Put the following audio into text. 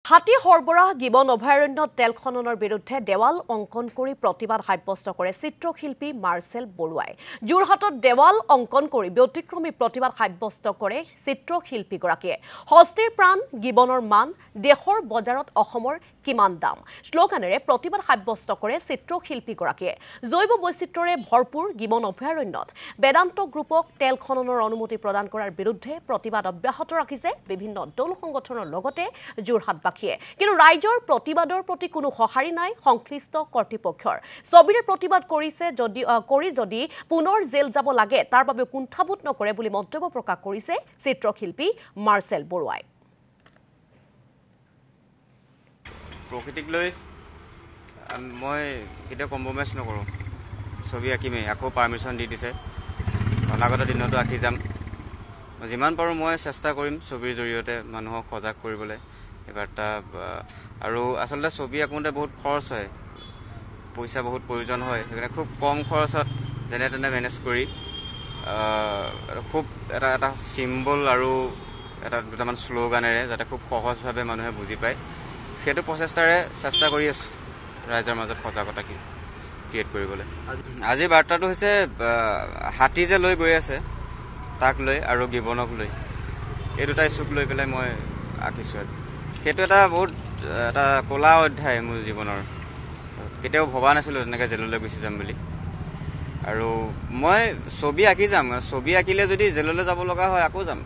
হাতী সৰবৰাহ গিবন অভয়াৰণ্যত তেল খননৰ বিৰুদ্ধে দেৱাল অংকন কৰি প্ৰতিবাদ সাব্যস্ত কৰে চিত্ৰশিল্পী মাৰ্চেল বৰুৱাই। যোৰহাটত দেৱাল অংকন কৰি ব্যতিক্ৰমী প্ৰতিবাদ সাব্যস্ত কৰে চিত্ৰশিল্পীগৰাকীয়ে। হস্তিৰ প্ৰাণ গিবনৰ মান দেশৰ বজাৰত অসমৰ কিমান দাম শ্লোগানেৰে প্ৰতিবাদ সাব্যস্ত কৰে চিত্ৰশিল্পীগৰাকীয়ে। জৈৱ বৈচিত্ৰ্যৰে ভৰপূৰ গিবন অভয়াৰণ্যত বেদান্ত গ্ৰুপক তেল খননৰ অনুমতি প্ৰদান কৰাৰ বিৰুদ্ধে প্ৰতিবাদ অব্যাহত ৰাখিছে বিভিন্ন দল সংগঠনৰ লগতে যোৰহাটবাসীয়ে। কিন্তু ৰাইজৰ প্ৰতিবাদৰ প্ৰতি কোনো সঁহাৰি নাই সংশ্লিষ্ট কৰ্তৃপক্ষৰ। ছবিৰে প্ৰতিবাদ কৰি যদি পুনৰ জেল যাব লাগে তাৰ বাবে কুণ্ঠাবোধ নকৰে বুলি মন্তব্য প্ৰকাশ কৰিছে চিত্ৰশিল্পী মাৰ্চেল বৰুৱাই। প্ৰকৃতিক লৈ মই কেতিয়াও কম্প্ৰমাইজ নকৰোঁ। ছবি আঁকিমেই, আকৌ পাৰ্মিশ্যন দি দিছে, অনাগত দিনতো আঁকি যাম। যিমান পাৰোঁ মই চেষ্টা কৰিম ছবিৰ জৰিয়তে মানুহক সজাগ কৰিবলৈ এবাৰ্তা। আৰু আচলতে ছবি আঁকোতে বহুত খৰচ হয়, পইচা বহুত প্ৰয়োজন হয়। সেইকাৰণে খুব কম খৰচত যেনে তেনে মেনেজ কৰি খুব এটা চিম্বল আৰু দুটামান শ্লোগানেৰে যাতে খুব সহজভাৱে মানুহে বুজি পায়, সেইটো প্ৰচেষ্টাৰে চেষ্টা কৰি আছোঁ ৰাইজৰ মাজত সজাগতা ক্ৰিয়েট কৰিবলৈ। আজিৰ বাৰ্তাটো হৈছে হাতী যে লৈ গৈ আছে তাক লৈ আৰু গিবনক লৈ, এই দুটা ইছ্যুক লৈ পেলাই মই আঁকিছোঁ। সেইটো এটা বহুত এটা ক'লা অধ্যায় মোৰ জীৱনৰ। কেতিয়াও ভবা নাছিলোঁ তেনেকৈ জেললৈ গুচি যাম বুলি। আৰু মই ছবি আঁকি যাম, ছবি আঁকিলে যদি জেললৈ যাব লগা হয় আকৌ যাম।